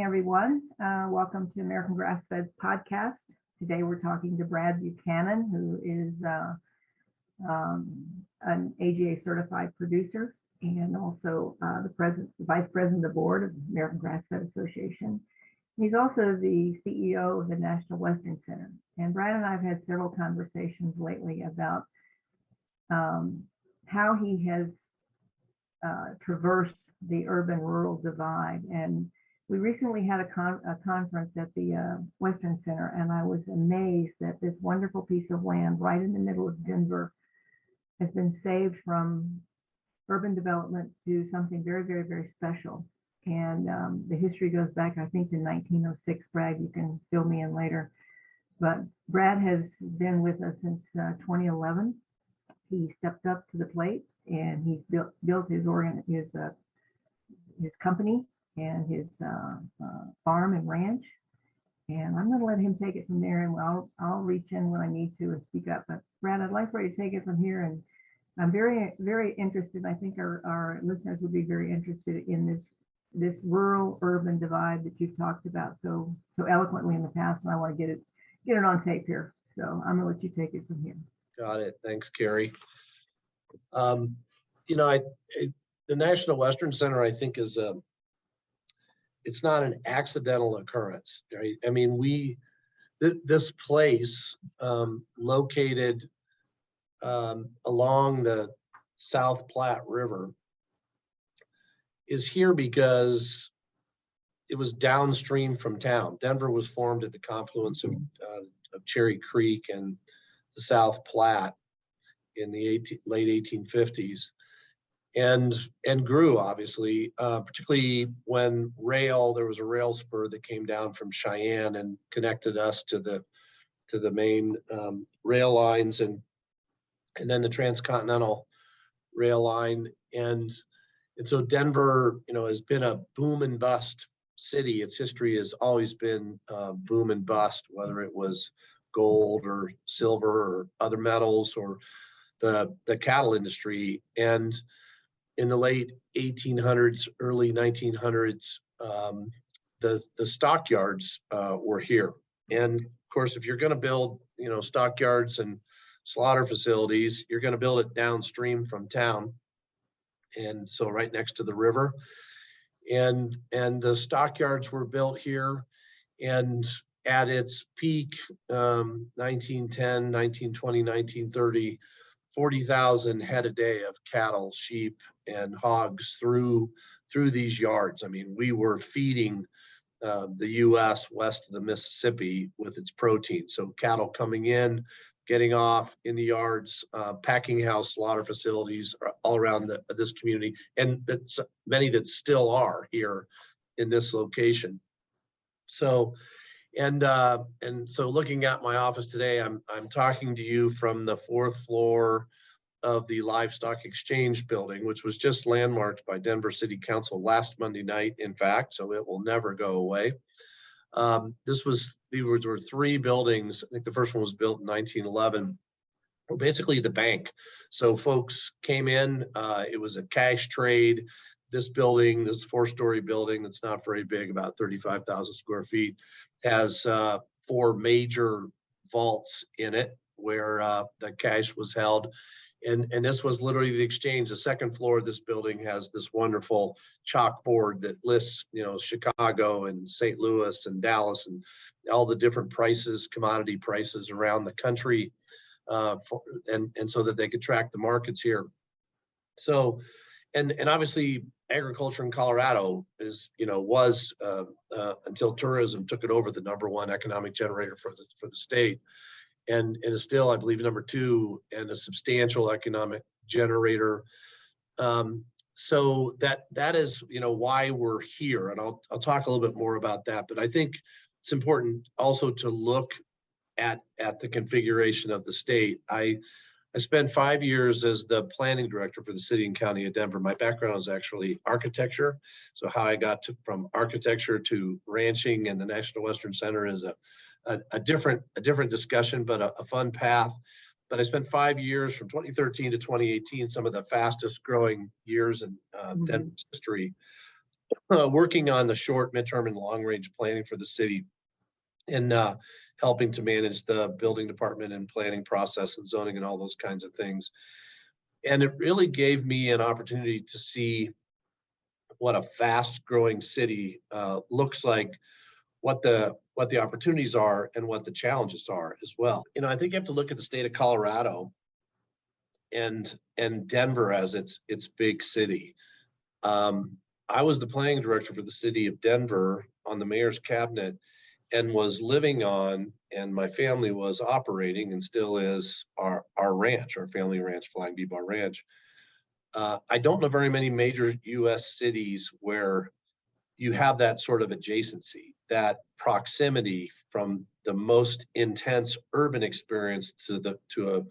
Everyone. Welcome to American Grass Fed's podcast. Today we're talking to Brad Buchanan, who is an AGA certified producer and also the vice president of the board of the American Grass Fed Association. He's also the CEO of the National Western Center. And Brad and I have had several conversations lately about how he has traversed the urban-rural divide. And we recently had a conference at the Western Center, and I was amazed that this wonderful piece of land right in the middle of Denver has been saved from urban development to something very, very, very special. And the history goes back, I think, to 1906. Brad, you can fill me in later. But Brad has been with us since 2011. He stepped up to the plate, and he's built his company and his farm and ranch. And I'm going to let him take it from there, and I'll reach in when I need to and speak up. But Brad, I'd like for you to take it from here. And I'm very, very interested. I think our listeners will be very interested in this rural-urban divide that you've talked about so eloquently in the past, and I want to get it on tape here. So I'm going to let you take it from here. Got it. Thanks, Carrie. The National Western Center, I think, is it's not an accidental occurrence, right? I mean, this place located along the South Platte River is here because it was downstream from town. Denver was formed at the confluence of Cherry Creek and the South Platte in the late 1850s, and grew, obviously, particularly when there was a rail spur that came down from Cheyenne and connected us to the main rail lines, and then the transcontinental rail line. And so Denver, has been a boom and bust city. Its history has always been boom and bust, whether it was gold or silver or other metals or the cattle industry. And in the late 1800s, early 1900s, the stockyards were here. And of course, if you're going to build, stockyards and slaughter facilities, you're going to build it downstream from town, and so right next to the river. And the stockyards were built here, and at its peak, 1910, 1920, 1930, 40,000 head a day of cattle, sheep, and hogs through these yards. I mean, we were feeding the U.S. west of the Mississippi with its protein. So cattle coming in, getting off in the yards, packing house slaughter facilities all around this community, and that's many that still are here in this location. So, and so looking at my office today, I'm talking to you from the 4th floor of the Livestock Exchange building, which was just landmarked by Denver City Council last Monday night, in fact, so it will never go away. These were 3 buildings. I think the first one was built in 1911. Were basically the bank. So folks came in, it was a cash trade. This building, this 4-story building that's not very big, about 35,000 square feet, has 4 major vaults in it where the cash was held. And this was literally the exchange. The 2nd floor of this building has this wonderful chalkboard that lists, Chicago and St. Louis and Dallas and all the different prices, commodity prices around the country, and so that they could track the markets here. So, and obviously agriculture in Colorado was until tourism took it over, the #1 economic generator for the state. And is still, I believe, #2 and a substantial economic generator. So that is, why we're here. And I'll talk a little bit more about that. But I think it's important also to look at the configuration of the state. I spent 5 years as the planning director for the city and county of Denver. My background is actually architecture. So how I got from architecture to ranching and the National Western Center is a different discussion, but a fun path. But I spent 5 years from 2013 to 2018, some of the fastest growing years in Denver's history, working on the short, midterm, and long range planning for the city, and helping to manage the building department and planning process and zoning and all those kinds of things. And it really gave me an opportunity to see what a fast growing city looks like, what the opportunities are and what the challenges are as well. You know, I think you have to look at the state of Colorado and Denver as its big city. I was the planning director for the city of Denver on the mayor's cabinet, and was living on, and my family was operating and still is, our ranch, our family ranch, Flying Bee Bar Ranch. I don't know very many major US cities where you have that sort of adjacency, that proximity from the most intense urban experience to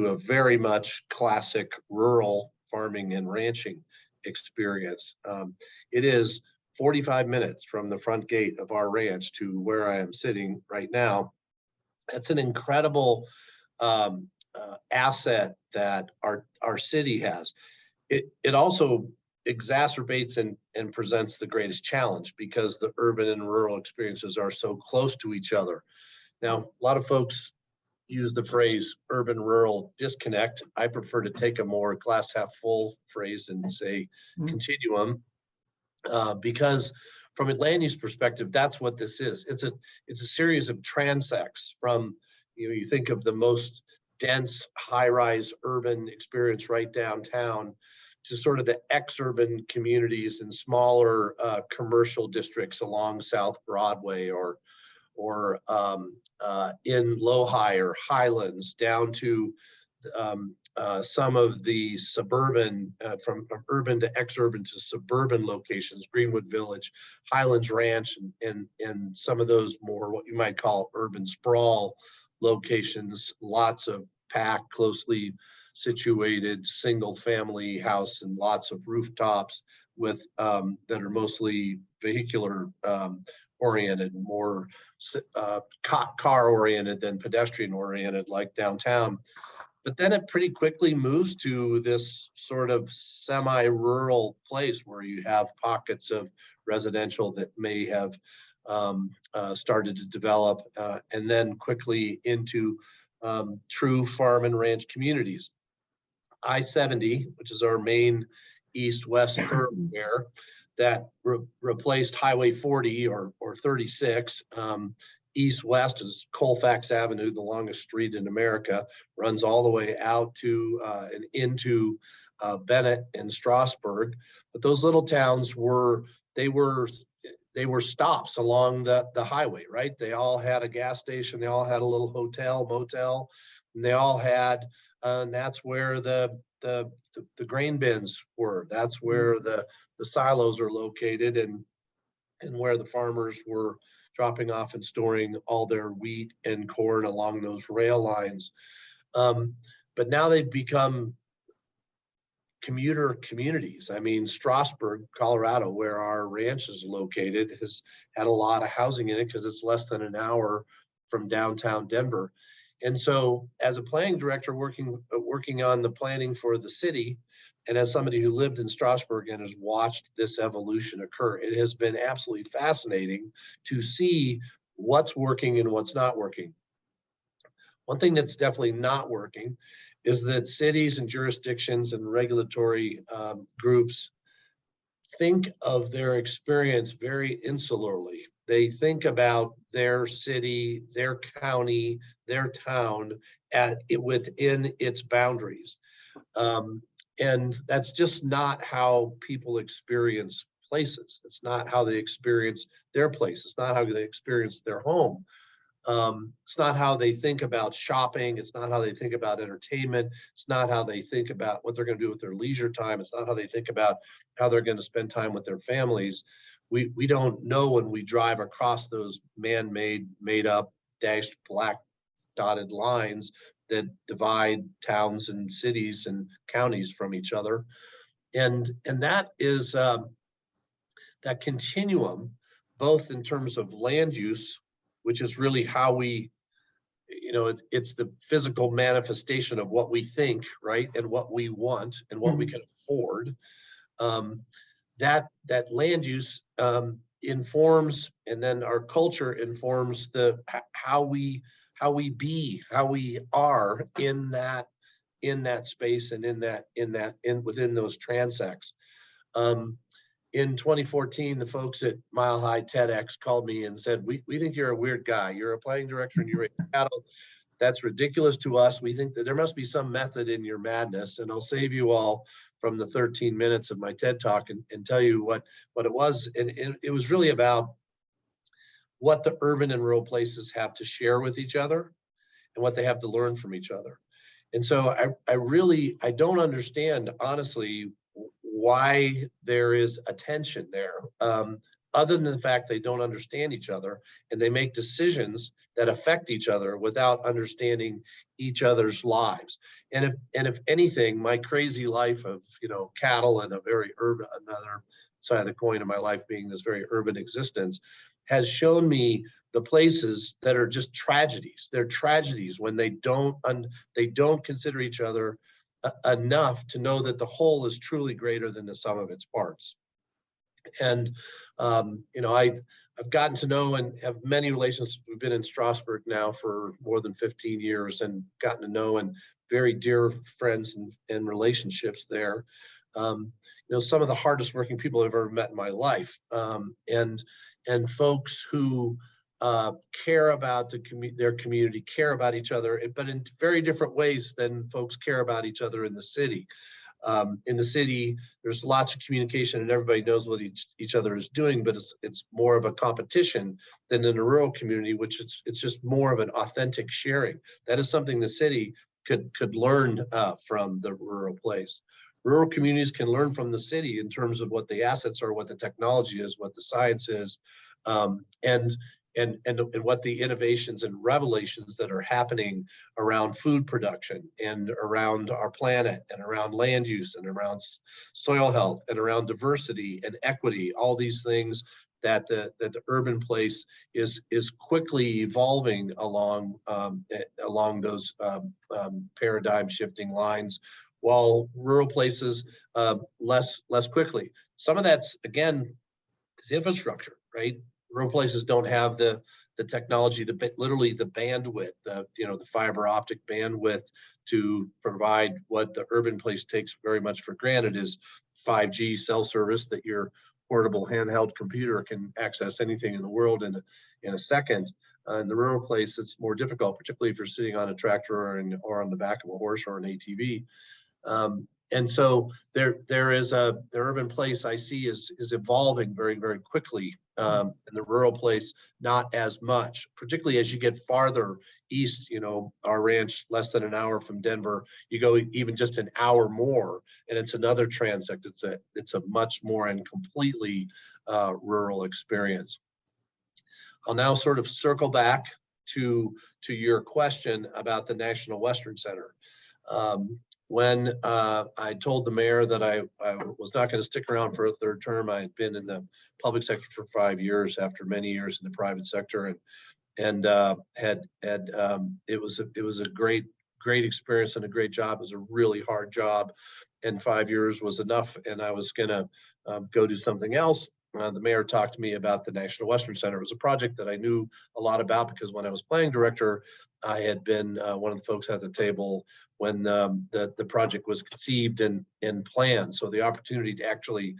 a very much classic rural farming and ranching experience. It is 45 minutes from the front gate of our ranch to where I am sitting right now. That's an incredible asset that our city has. It also exacerbates and presents the greatest challenge because the urban and rural experiences are so close to each other. Now, a lot of folks use the phrase urban rural disconnect. I prefer to take a more glass half full phrase and say continuum, because from a land use perspective, that's what this is. It's a series of transects from, you think of the most dense high-rise urban experience right downtown to sort of the ex-urban communities and smaller commercial districts along South Broadway or in Lodi or Highlands, down to some of the suburban, from urban to ex-urban to suburban locations, Greenwood Village, Highlands Ranch, and some of those more what you might call urban sprawl locations, lots of packed, closely situated single family house and lots of rooftops with that are mostly vehicular oriented, more car oriented than pedestrian oriented, like downtown. But then it pretty quickly moves to this sort of semi-rural place where you have pockets of residential that may have started to develop, and then quickly into true farm and ranch communities. I-70, which is our main east-west thoroughfare that replaced Highway 40 or 36. East-west is Colfax Avenue, the longest street in America, runs all the way out to and into Bennett and Strasburg. But those little towns were stops along the highway, right? They all had a gas station, they all had a little hotel, motel, and they all had, and that's where the grain bins were. That's where the silos are located, and where the farmers were dropping off and storing all their wheat and corn along those rail lines. But now they've become commuter communities. I mean, Strasburg, Colorado, where our ranch is located, has had a lot of housing in it because it's less than an hour from downtown Denver. And so as a planning director working on the planning for the city, and as somebody who lived in Strasburg and has watched this evolution occur, it has been absolutely fascinating to see what's working and what's not working. One thing that's definitely not working is that cities and jurisdictions and regulatory groups think of their experience very insularly. They think about their city, their county, their town within its boundaries. And that's just not how people experience places. It's not how they experience their place. It's not how they experience their home. It's not how they think about shopping. It's not how they think about entertainment. It's not how they think about what they're going to do with their leisure time. It's not how they think about how they're going to spend time with their families. We don't know when we drive across those man-made, made-up, dashed black dotted lines that divide towns and cities and counties from each other. And that is that continuum, both in terms of land use, which is really how we, it's the physical manifestation of what we think, right? And what we want and what we can afford. that land use informs, and then our culture informs how we are in that space and within those transects. In 2014, the folks at Mile High TEDx called me and said, we think you're a weird guy. You're a planning director and you raise cattle. That's ridiculous to us. We think that there must be some method in your madness. And I'll save you all from the 13 minutes of my TED talk and tell you what it was. And it was really about what the urban and rural places have to share with each other and what they have to learn from each other. And so I don't understand, honestly, why there is a tension there, other than the fact they don't understand each other and they make decisions that affect each other without understanding each other's lives. And if anything, my crazy life of cattle and a very urban, another side of the coin of my life being this very urban existence, has shown me the places that are just tragedies. They're tragedies when they don't consider each other enough to know that the whole is truly greater than the sum of its parts. And I've gotten to know and have many relations. We've been in Strasburg now for more than 15 years and gotten to know and very dear friends and relationships there. Some of the hardest working people I've ever met in my life, and folks who care about their community, care about each other, but in very different ways than folks care about each other in the city. In the city, there's lots of communication and everybody knows what each other is doing, but it's more of a competition than in a rural community, which it's just more of an authentic sharing. That is something the city could learn from the rural place. Rural communities can learn from the city in terms of what the assets are, what the technology is, what the science is, and what the innovations and revelations that are happening around food production and around our planet and around land use and around soil health and around diversity and equity, all these things that the urban place is quickly evolving along those paradigm shifting lines, while rural places less quickly. Some of that's, again, is infrastructure, right? Rural places don't have the technology, literally the bandwidth, the fiber optic bandwidth to provide what the urban place takes very much for granted is 5G cell service, that your portable handheld computer can access anything in the world in a second. In the rural place, it's more difficult, particularly if you're sitting on a tractor or on the back of a horse or an ATV. And so the urban place I see is evolving very, very quickly. And the rural place, not as much, particularly as you get farther east. Our ranch, less than an hour from Denver, you go even just an hour more, and it's another transect. It's a much more and completely rural experience. I'll now sort of circle back to your question about the National Western Center. When I told the mayor that I was not going to stick around for a third term, I had been in the public sector for 5 years after many years in the private sector, and it was a great experience and a great job. It was a really hard job, and 5 years was enough, and I was going to go do something else. The mayor talked to me about the National Western Center. It was a project that I knew a lot about because when I was planning director, I had been one of the folks at the table when the project was conceived and planned. So the opportunity to actually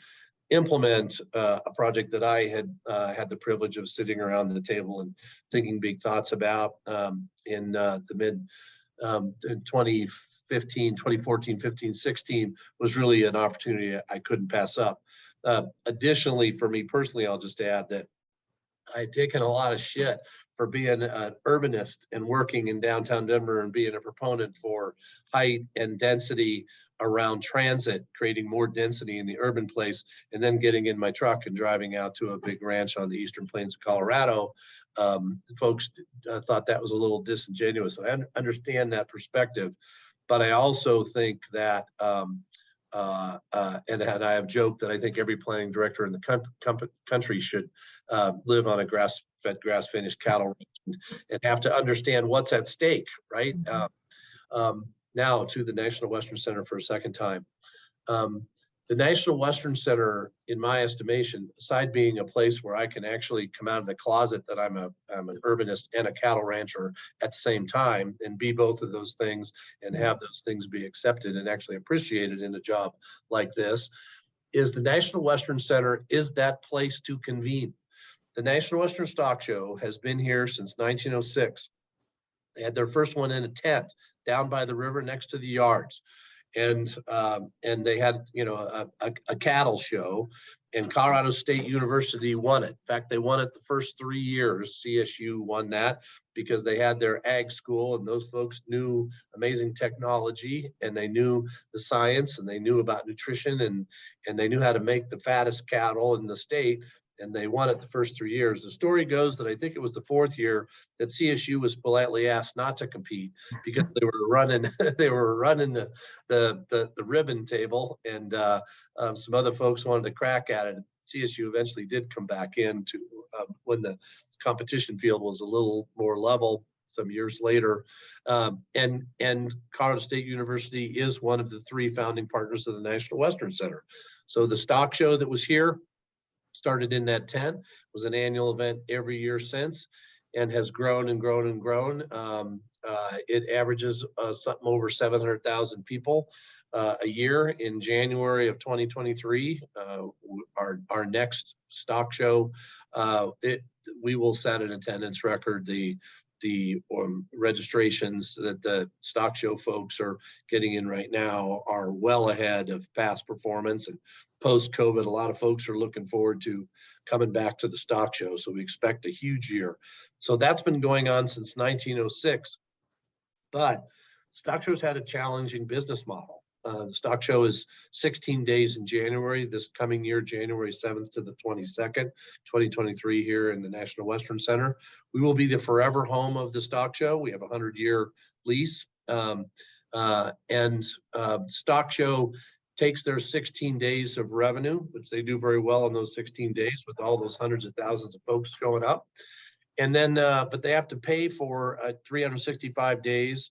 implement a project that I had had the privilege of sitting around the table and thinking big thoughts about in the mid 2014, 15, 16 was really an opportunity I couldn't pass up. Additionally, for me personally, I'll just add that I had taken a lot of shit for being an urbanist and working in downtown Denver and being a proponent for height and density around transit, creating more density in the urban place, and then getting in my truck and driving out to a big ranch on the eastern plains of Colorado. Folks thought that was a little disingenuous. I understand that perspective, but I also think that and I have joked that I think every planning director in the country should live on a grass-fed, grass-finished cattle ranch and have to understand what's at stake, right? Now to the National Western Center for a second time. The National Western Center, in my estimation, aside being a place where I can actually come out of the closet that I'm an urbanist and a cattle rancher at the same time, and be both of those things and have those things be accepted and actually appreciated in a job like this, is the National Western Center is that place to convene. The National Western Stock Show has been here since 1906. They had their first one in a tent down by the river next to the yards. And they had, you know, a cattle show, and Colorado State University won it. In fact, they won it the first 3 years. CSU won that because they had their ag school, and those folks knew amazing technology, and they knew the science, and they knew about nutrition, and they knew how to make the fattest cattle in the state. And they won it the first 3 years. The story goes that I think it was the 4th year that CSU was politely asked not to compete because they were running the ribbon table, and some other folks wanted to crack at it. CSU eventually did come back in to when the competition field was a little more level some years later. And Colorado State University is one of the 3 founding partners of the National Western Center. So the stock show that was here started in that tent, was an annual event every year since, and has grown and grown and grown. It averages something over 700,000 people a year. In January of 2023, our next stock show, we will set an attendance record. The registrations that the stock show folks are getting in right now are well ahead of past performance, and post-COVID, a lot of folks are looking forward to coming back to the stock show. So we expect a huge year. So that's been going on since 1906, but stock show's had a challenging business model. The stock show is 16 days in January, this coming year, January 7th to the 22nd, 2023 here in the National Western Center. We will be the forever home of the stock show. We have a 100-year lease. Stock show takes their 16 days of revenue, which they do very well in those 16 days with all those hundreds of thousands of folks showing up. And then, but they have to pay for 365 days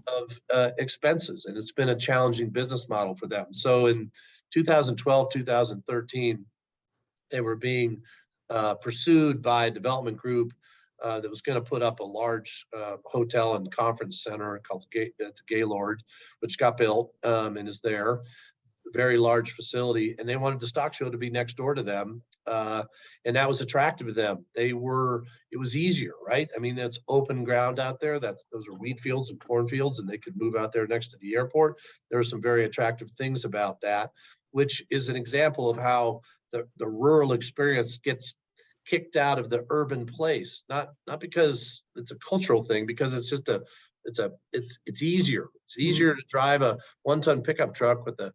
of expenses. And it's been a challenging business model for them. So in 2012, 2013, they were being pursued by a development group that was going to put up a large hotel and conference center called the Gaylord, which got built and is there. Very large facility, and they wanted the stock show to be next door to them, and that was attractive to them. It was easier, right? I mean, it's open ground out there. Those are wheat fields and cornfields, and they could move out there next to the airport. There are some very attractive things about that, which is an example of how the rural experience gets kicked out of the urban place, not because it's a cultural thing, because it's just it's easier. It's easier to drive a 1-ton pickup truck with a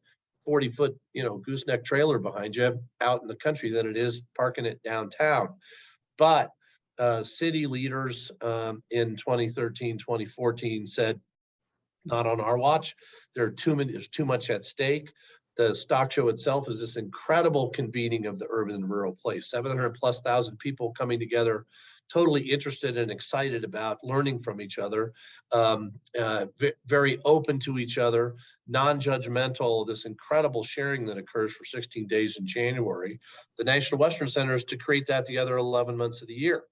40-foot, gooseneck trailer behind you out in the country than it is parking it downtown. But city leaders in 2013, 2014 said, not on our watch. There's too much at stake. The stock show itself is this incredible convening of the urban and rural place. 700,000+ people coming together, totally interested and excited about learning from each other, very open to each other, non-judgmental, this incredible sharing that occurs for 16 days in January. The National Western Center is to create that the other 11 months of the year.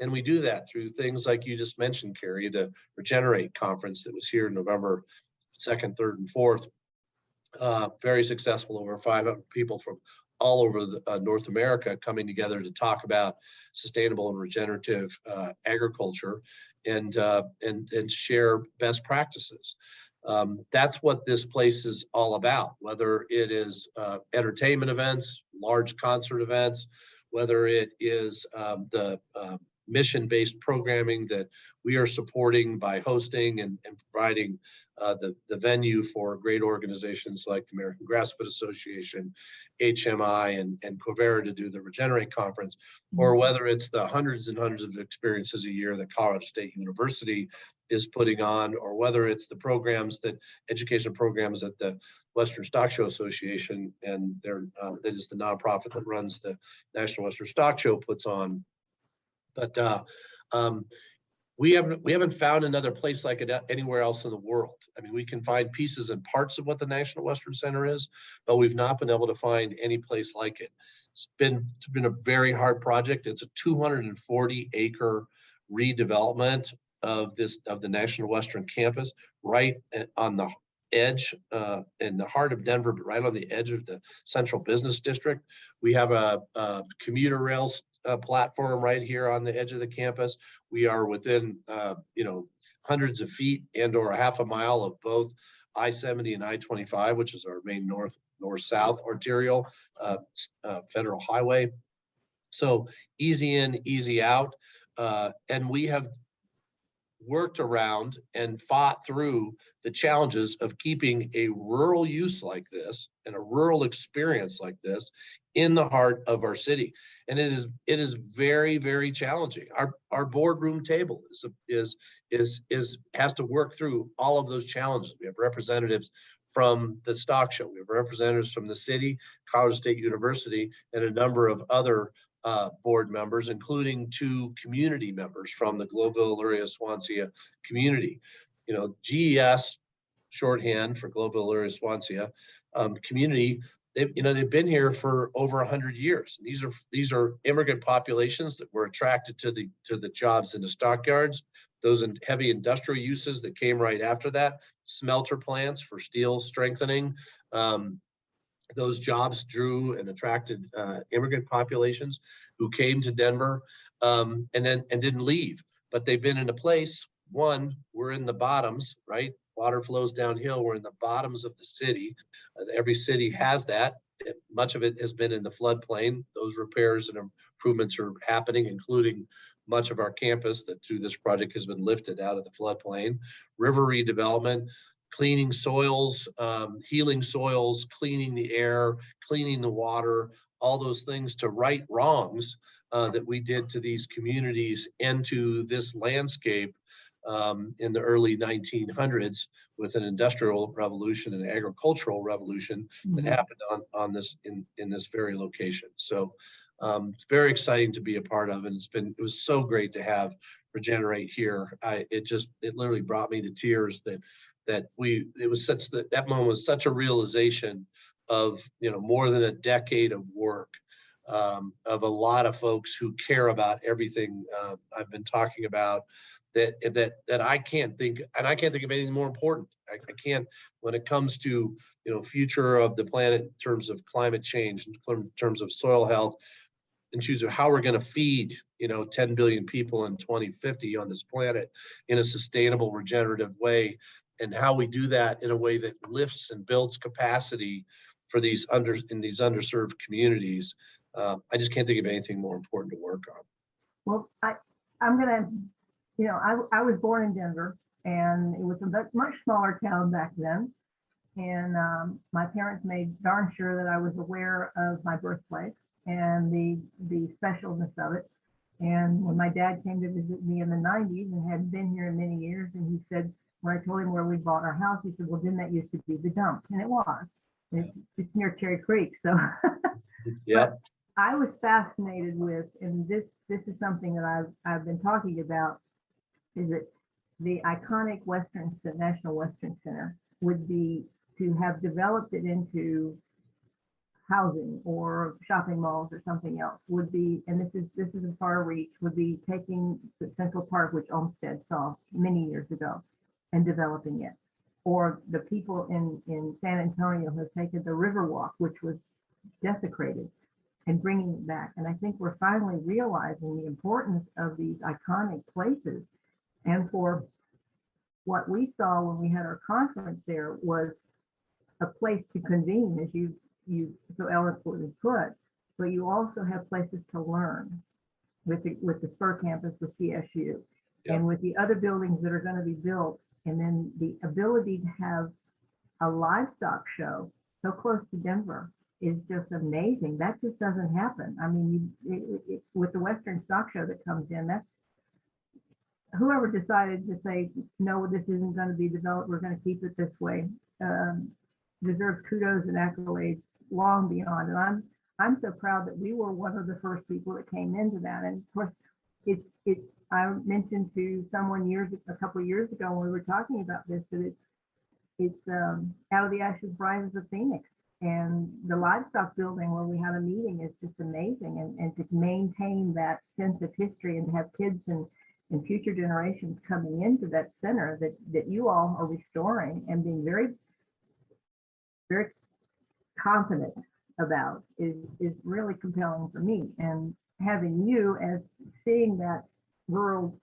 And we do that through things like you just mentioned, Carrie, the Regenerate conference that was here November 2nd, 3rd, and 4th. Very successful, over 500 people from all over North America coming together to talk about sustainable and regenerative agriculture and share best practices. That's what this place is all about, whether it is entertainment events, large concert events, whether it is the mission-based programming that we are supporting by hosting and providing the venue for great organizations like the American Grass-Fed Association, HMI, and Covera to do the Regenerate Conference, or whether it's the hundreds and hundreds of experiences a year that Colorado State University is putting on, or whether it's the programs education programs that the Western Stock Show Association and that is the nonprofit that runs the National Western Stock Show puts on. But we haven't found another place like it anywhere else in the world. I mean, we can find pieces and parts of what the National Western Center is, but we've not been able to find any place like it. It's been a very hard project. It's a 240-acre redevelopment of the National Western Campus, right on the edge, in the heart of Denver, but right on the edge of the Central Business District. We have a commuter rails platform right here on the edge of the campus. We are within hundreds of feet and or a half a mile of both I-70 and I-25, which is our main north-south arterial federal highway. So easy in, easy out. And we have worked around and fought through the challenges of keeping a rural use like this and a rural experience like this in the heart of our city. And it is very, very challenging. Our boardroom table has to work through all of those challenges. We have representatives from the stock show. We have representatives from the city, Colorado State University, and a number of other board members, including 2 community members from the Globeville, Elyria, Swansea community. GES, shorthand for Globeville, Elyria, Swansea community. They've been here for over 100 years. These are immigrant populations that were attracted to the jobs in the stockyards, those heavy industrial uses that came right after that, smelter plants for steel strengthening. Those jobs drew and attracted immigrant populations who came to Denver and didn't leave. But they've been in a place. One, we're in the bottoms, right? Water flows downhill. We're in the bottoms of the city. Every city has that. Much of it has been in the floodplain. Those repairs and improvements are happening, including much of our campus that through this project has been lifted out of the floodplain. River redevelopment, cleaning soils, healing soils, cleaning the air, cleaning the water, all those things to right wrongs that we did to these communities and to this landscape in the early 1900s with an industrial revolution and agricultural revolution that happened on this in this very location. So it's very exciting to be a part of, and it was so great to have Regenerate here. It literally brought me to tears that moment was such a realization of more than a decade of work of a lot of folks who care about everything I've been talking about, that I can't think of anything more important. I can't, when it comes to future of the planet in terms of climate change, in terms of soil health, in terms of how we're going to feed 10 billion people in 2050 on this planet in a sustainable, regenerative way, and how we do that in a way that lifts and builds capacity for these underserved communities. I just can't think of anything more important to work on. Well, I'm gonna, I was born in Denver, and it was a much smaller town back then. And my parents made darn sure that I was aware of my birthplace and the specialness of it. And when my dad came to visit me in the 90s and had been here many years, and he said, when I told him where we bought our house, he said, well, didn't that used to be the dump? And it was. It's near Cherry Creek. So yeah, I was fascinated with, and this is something that I've been talking about, is that the iconic National Western Center would be to have developed it into housing or shopping malls or something else would be, and this is a far reach, would be taking the Central Park, which Olmsted saw many years ago, and developing it. Or the people in San Antonio have taken the Riverwalk, which was desecrated, and bringing it back. And I think we're finally realizing the importance of these iconic places. And for what we saw when we had our conference there was a place to convene, as you so eloquently put, but you also have places to learn with the Spur campus, with CSU, and with the other buildings that are going to be built. And then the ability to have a livestock show so close to Denver is just amazing. That just doesn't happen. I mean, with the Western Stock Show that comes in, that's whoever decided to say, no, this isn't going to be developed, we're going to keep it this way, deserves kudos and accolades long beyond. And I'm so proud that we were one of the first people that came into that. And of course, it's I mentioned to someone a couple of years ago when we were talking about this, that it's out of the ashes rises a phoenix. And the livestock building where we had a meeting is just amazing. And to maintain that sense of history and to have kids and future generations coming into that center that you all are restoring and being very, very confident about is really compelling for me. And having you as seeing that rural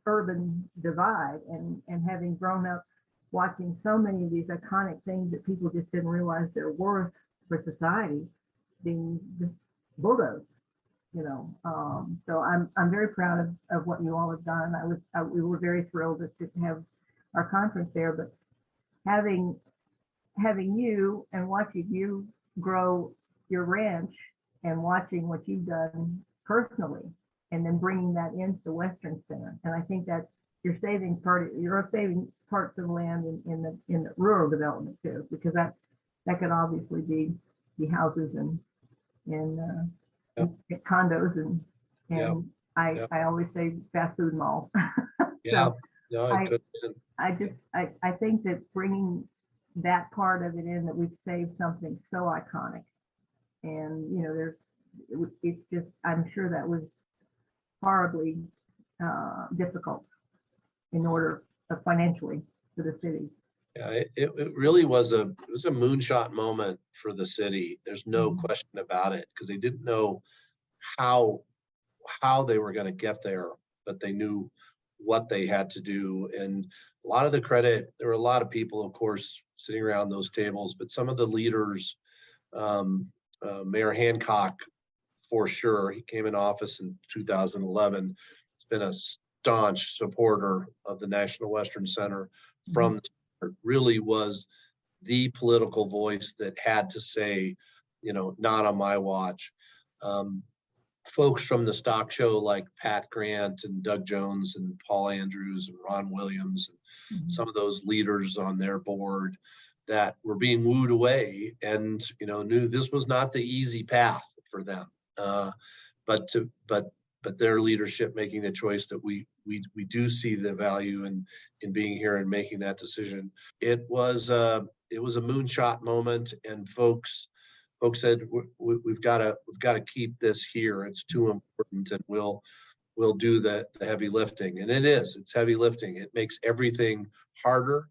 urban divide and having grown up watching so many of these iconic things that people just didn't realize their worth for society being bulldozed, you know. So I'm very proud of what you all have done. We were very thrilled to have our conference there, but having you and watching you grow your ranch and watching what you've done personally and then bringing that into the Western Center. And I think that you're saving parts of land in the rural development too, because that could obviously be houses and condos and Yep. I always say fast food malls. Yeah. So No, it could have been. I think that bringing that part of it in, that we've saved something so iconic, and you know, it's just, I'm sure that was horribly difficult in order financially for the city. Yeah, it really was a moonshot moment for the city. There's no Mhm. question about it, because they didn't know how they were going to get there, but they knew what they had to do. And a lot of the credit, there were a lot of people, of course, sitting around those tables, but some of the leaders, Mayor Hancock, for sure, he came in office in 2011. It's been a staunch supporter of the National Western Center from the start. Really was the political voice that had to say, you know, not on my watch. Folks from the stock show like Pat Grant and Doug Jones and Paul Andrews and Ron Williams and some of those leaders on their board that were being wooed away and, you know, knew this was not the easy path for them. But their leadership making the choice that we do see the value in being here and making that decision. It was a moonshot moment, and folks said we've got to keep this here. It's too important, and we'll do the heavy lifting. And it's heavy lifting. It makes everything harder,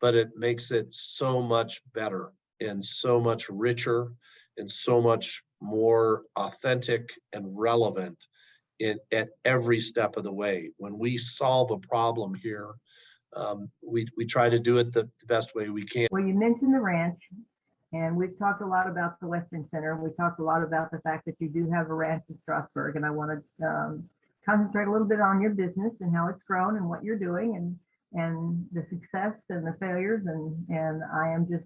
but it makes it so much better and so much richer and so much more authentic and relevant at every step of the way. When we solve a problem here, we try to do it the best way we can. Well, you mentioned the ranch, and we've talked a lot about the Western Center. We talked a lot about the fact that you do have a ranch in Strasburg, and I want to concentrate a little bit on your business and how it's grown and what you're doing and the success and the failures. And I am just,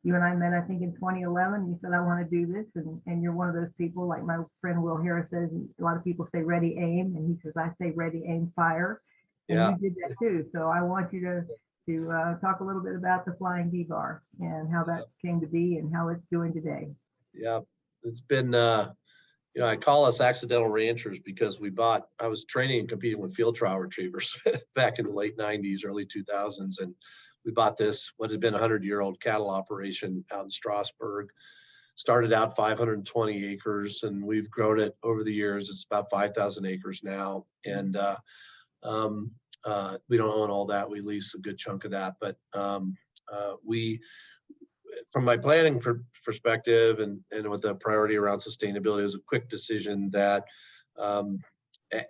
you and I met, I think in 2011, you said, I want to do this. And you're one of those people, like my friend Will Harris says, a lot of people say ready, aim. And he says, I say ready, aim, fire. And Yeah. you did that too. So I want you to talk a little bit about the Flying D Bar and how that came to be and how it's doing today. Yeah, it's been, you know, I call us accidental ranchers because I was training and competing with field trial retrievers back in the late 90s, early 2000s. And we bought this, what had been a 100-year-old cattle operation out in Strasburg. Started out 520 acres, and we've grown it over the years. It's about 5,000 acres now. And we don't own all that. We lease a good chunk of that. But from my planning perspective and with the priority around sustainability, it was a quick decision that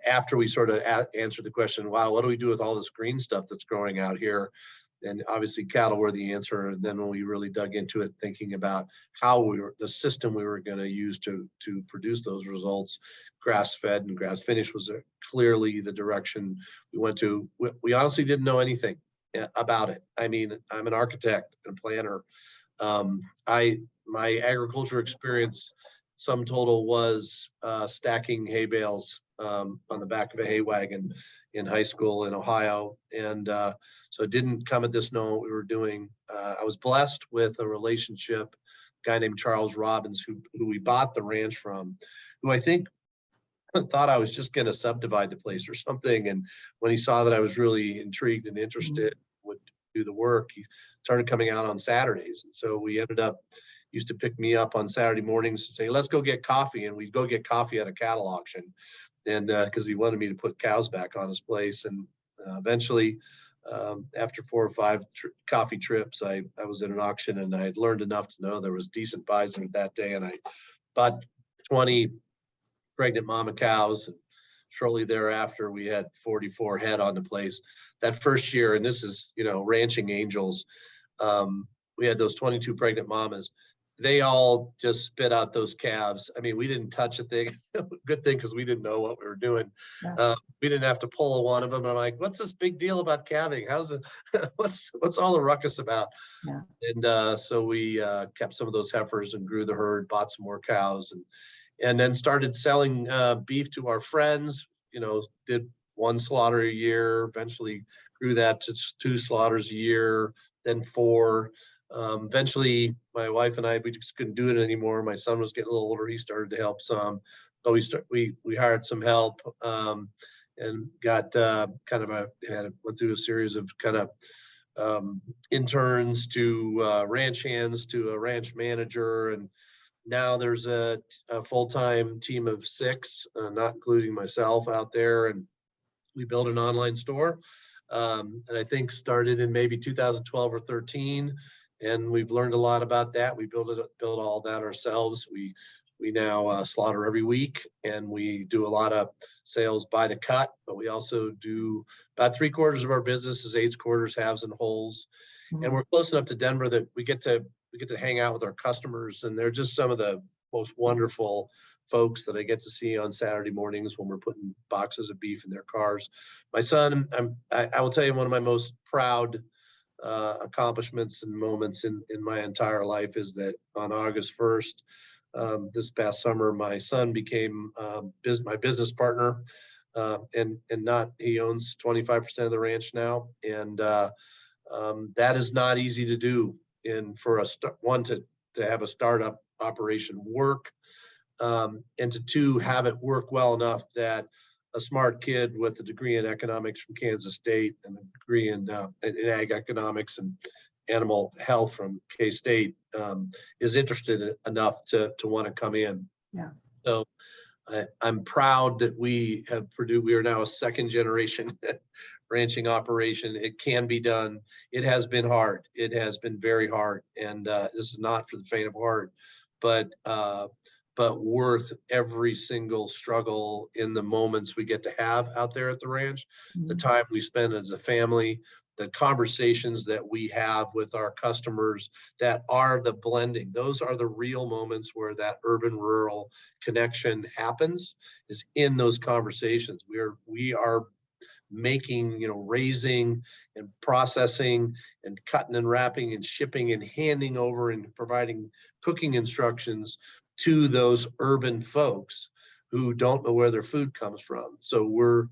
after we sort of answered the question, wow, what do we do with all this green stuff that's growing out here? And obviously cattle were the answer. And then when we really dug into it, thinking about the system we were going to use to produce those results, grass-fed and grass-finished was clearly the direction we went to. We honestly didn't know anything about it. I mean, I'm an architect and a planner. My agriculture experience, sum total, was stacking hay bales on the back of a hay wagon in high school in Ohio. And so it didn't come at this knowing what we were doing. I was blessed with a relationship, a guy named Charles Robbins, who we bought the ranch from, who I think thought I was just going to subdivide the place or something. And when he saw that I was really intrigued and interested, would do the work, he started coming out on Saturdays. And so we ended up, used to pick me up on Saturday mornings and say, let's go get coffee. And we'd go get coffee at a cattle auction. And because he wanted me to put cows back on his place. And eventually, after 4 or 5 coffee trips, I was at an auction, and I had learned enough to know there was decent buys in it that day. And I bought 20 pregnant mama cows. And shortly thereafter, we had 44 head on the place. That first year, and this is, ranching angels, we had those 22 pregnant mamas. They all just spit out those calves. I mean, we didn't touch a thing. Good thing, because we didn't know what we were doing. Yeah. We didn't have to pull a one of them. And I'm like, what's this big deal about calving? How's it? What's all the ruckus about? Yeah. And so we kept some of those heifers and grew the herd, bought some more cows, and then started selling beef to our friends. Did 1 slaughter a year. Eventually grew that to 2 slaughters a year, then 4. Eventually, my wife and I, we just couldn't do it anymore. My son was getting a little older. He started to help some, but we hired some help, and got went through a series of kind of interns to ranch hands to a ranch manager, and now there's a full-time team of 6, not including myself, out there, and we built an online store, and I think started in maybe 2012 or 13. And we've learned a lot about that. We built all that ourselves. We now slaughter every week, and we do a lot of sales by the cut, but we also do about 3/4 of our business is 8 quarters, halves, and wholes. Mhm. And we're close enough to Denver that we get to hang out with our customers, and they're just some of the most wonderful folks that I get to see on Saturday mornings when we're putting boxes of beef in their cars. My son, I will tell you, one of my most proud accomplishments and moments in my entire life is that on August 1st, this past summer, my son became my business partner, and he owns 25% of the ranch now, and that is not easy to do. And for to have a startup operation work, and to 2, have it work well enough that a smart kid with a degree in economics from Kansas State and a degree in ag economics and animal health from K-State is interested enough to want to come in. Yeah. So I'm proud that we are now a 2nd generation ranching operation. It can be done. It has been hard. It has been very hard. And this is not for the faint of heart, but worth every single struggle in the moments we get to have out there at the ranch, the time we spend as a family, the conversations that we have with our customers that are the blending. Those are the real moments where that urban-rural connection happens, is in those conversations. We are making, raising and processing and cutting and wrapping and shipping and handing over and providing cooking instructions to those urban folks who don't know where their food comes from. So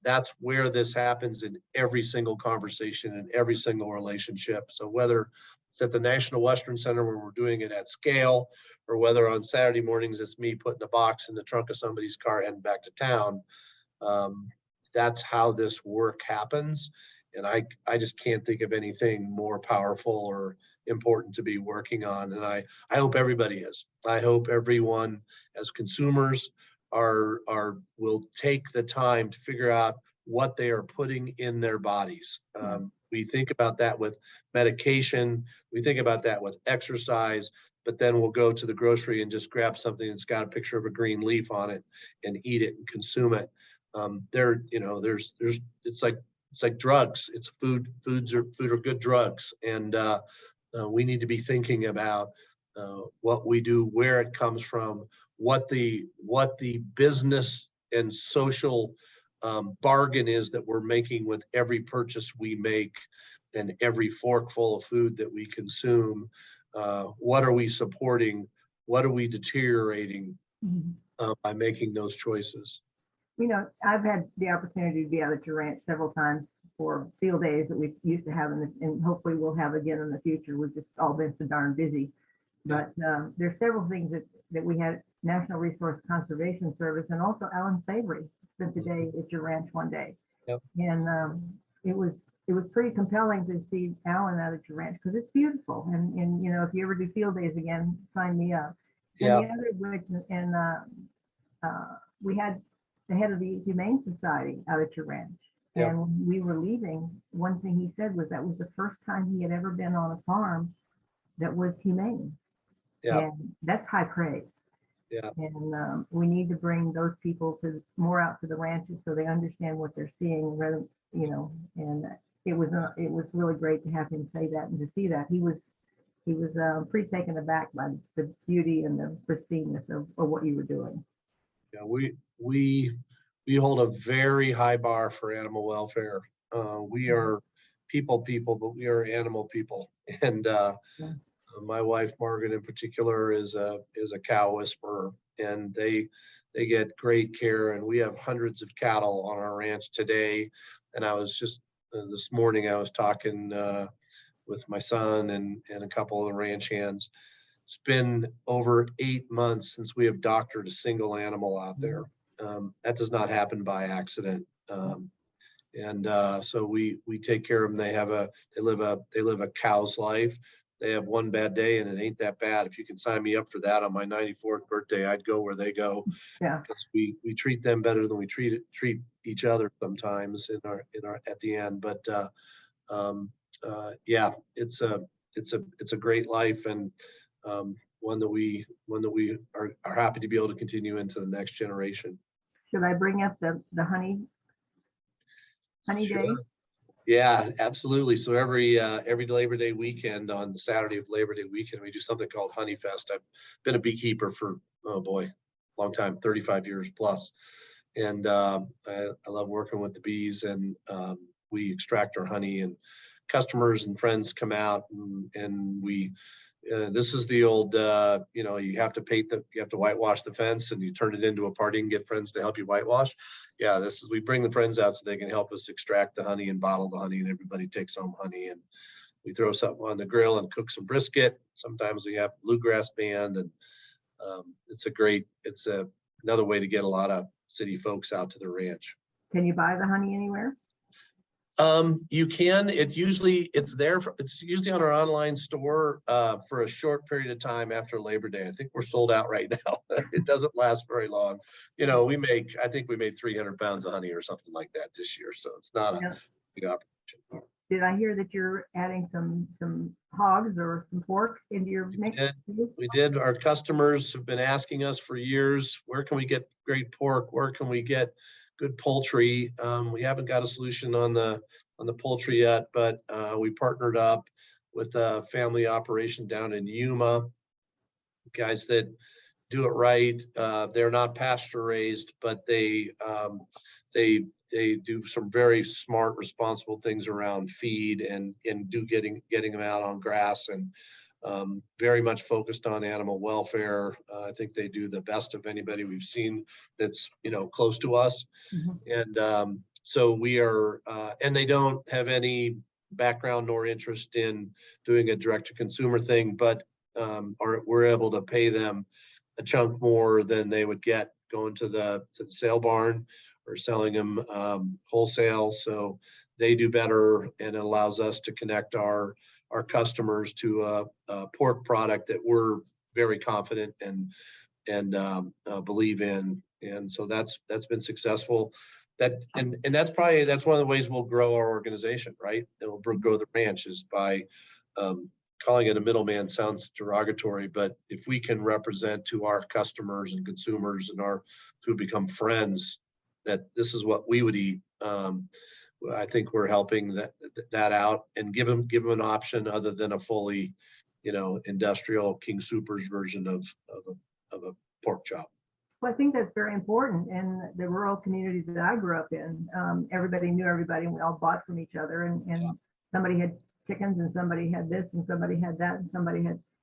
that's where this happens in every single conversation and every single relationship. So whether it's at the National Western Center where we're doing it at scale, or whether on Saturday mornings it's me putting a box in the trunk of somebody's car heading back to town, that's how this work happens. And I just can't think of anything more powerful or important to be working on. And I hope everybody is. I hope everyone as consumers will take the time to figure out what they are putting in their bodies. We think about that with medication. We think about that with exercise, but then we'll go to the grocery and just grab something that's got a picture of a green leaf on it and eat it and consume it. It's like drugs. It's food. Food are good drugs, and we need to be thinking about what we do, where it comes from, what the business and social bargain is that we're making with every purchase we make and every forkful of food that we consume. What are we supporting? What are we deteriorating by making those choices? I've had the opportunity to be out at your ranch several times for field days that we used to have, and hopefully we'll have again in the future. We've just all been so darn busy. But there's several things that we had National Resource Conservation Service, and also Alan Savory spent the day at your ranch one day. Yep. And it was pretty compelling to see Alan out at your ranch because it's beautiful. And you know, if you ever do field days again, sign me up. Yeah. And the other which, and we had the head of the Humane Society out at your ranch. Yep. And when we were leaving, one thing he said was that was the first time he had ever been on a farm that was humane. Yeah. And that's high praise. Yeah. And we need to bring those people to more out to the ranches so they understand what they're seeing, rather, you know. And it was really great to have him say that and to see that he was pretty taken aback by the beauty and the pristineness of what you were doing. Yeah, we hold a very high bar for animal welfare. We are people, but we are animal people. And my wife Margaret in particular is a cow whisperer, and they get great care. And we have hundreds of cattle on our ranch today. And I was just this morning I was talking with my son and a couple of the ranch hands. It's been over 8 months since we have doctored a single animal out there. That does not happen by accident. So we take care of them. They live a cow's life. They have one bad day and it ain't that bad. If you can sign me up for that on my 94th birthday, I'd go where they go. Yeah. Because we treat them better than we treat each other sometimes in our at the end. But yeah, it's a great life, and one that we are happy to be able to continue into the next generation. Should I bring up the honey Sure. day? Yeah, absolutely. So every Labor Day weekend, on the Saturday of Labor Day weekend, we do something called Honey Fest. I've been a beekeeper for, oh boy, long time, 35 years plus. And I love working with the bees, and we extract our honey, and customers and friends come out, and we, this is the old, you have to whitewash the fence, and you turn it into a party and get friends to help you whitewash. Yeah, we bring the friends out so they can help us extract the honey and bottle the honey, and everybody takes home honey, and we throw something on the grill and cook some brisket. Sometimes we have bluegrass band, and it's another way to get a lot of city folks out to the ranch. Can you buy the honey anywhere? You can. It's usually on our online store for a short period of time after Labor Day. I think we're sold out right now. It doesn't last very long. You know, I think we made 300 pounds of honey or something like that this year. So it's not a big operation. Did I hear that you're adding some hogs or some pork into your mix? We did. Our customers have been asking us for years, where can we get great pork? Where can we get good poultry? We haven't got a solution on the poultry yet, but we partnered up with a family operation down in Yuma, guys that do it right. They're not pasture raised, but they do some very smart, responsible things around feed and getting them out on grass, and very much focused on animal welfare. I think they do the best of anybody we've seen that's close to us. Mm-hmm. And so we are, and they don't have any background nor interest in doing a direct-to-consumer thing, but we're able to pay them a chunk more than they would get going to the sale barn or selling them wholesale. So they do better, and it allows us to connect our customers to a pork product that we're very confident and believe in. And so that's been successful. That's one of the ways we'll grow our organization, right? And we'll grow the ranch is by calling it a middleman sounds derogatory, but if we can represent to our customers and consumers and who become friends that this is what we would eat, I think we're helping that out and give them an option other than a fully, industrial King Soopers version of a pork chop. Well, I think that's very important. In the rural communities that I grew up in, everybody knew everybody, and we all bought from each other. And somebody had chickens, and somebody had this, and somebody had that,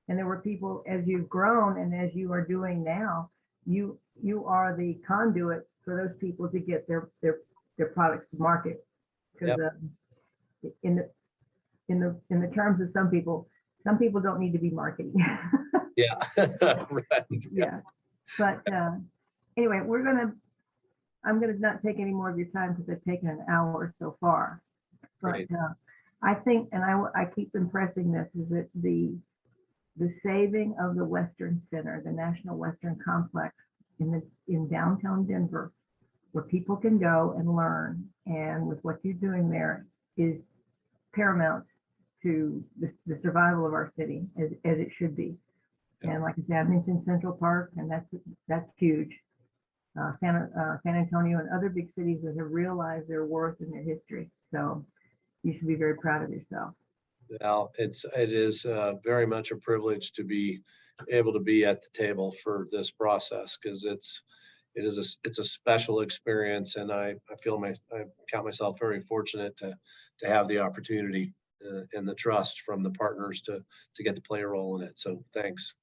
and there were people. As you've grown and as you are doing now, you are the conduit for those people to get their products to market. Because in the terms of some people don't need to be marketing. Yeah, right. Yeah. But anyway, I'm gonna not take any more of your time because I've taken an hour so far. But Right. I think, and I keep impressing this, is that the saving of the Western Center, the National Western Complex in downtown Denver, where people can go and learn, and with what you're doing there is paramount to the survival of our city as it should be. Yeah. And like I said, I mentioned Central Park, and that's huge. San Antonio and other big cities that have realized their worth and their history. So you should be very proud of yourself. Well, it is very much a privilege to be able to be at the table for this process, because it's a special experience, and I count myself very fortunate to have the opportunity and the trust from the partners to get to play a role in it. So thanks.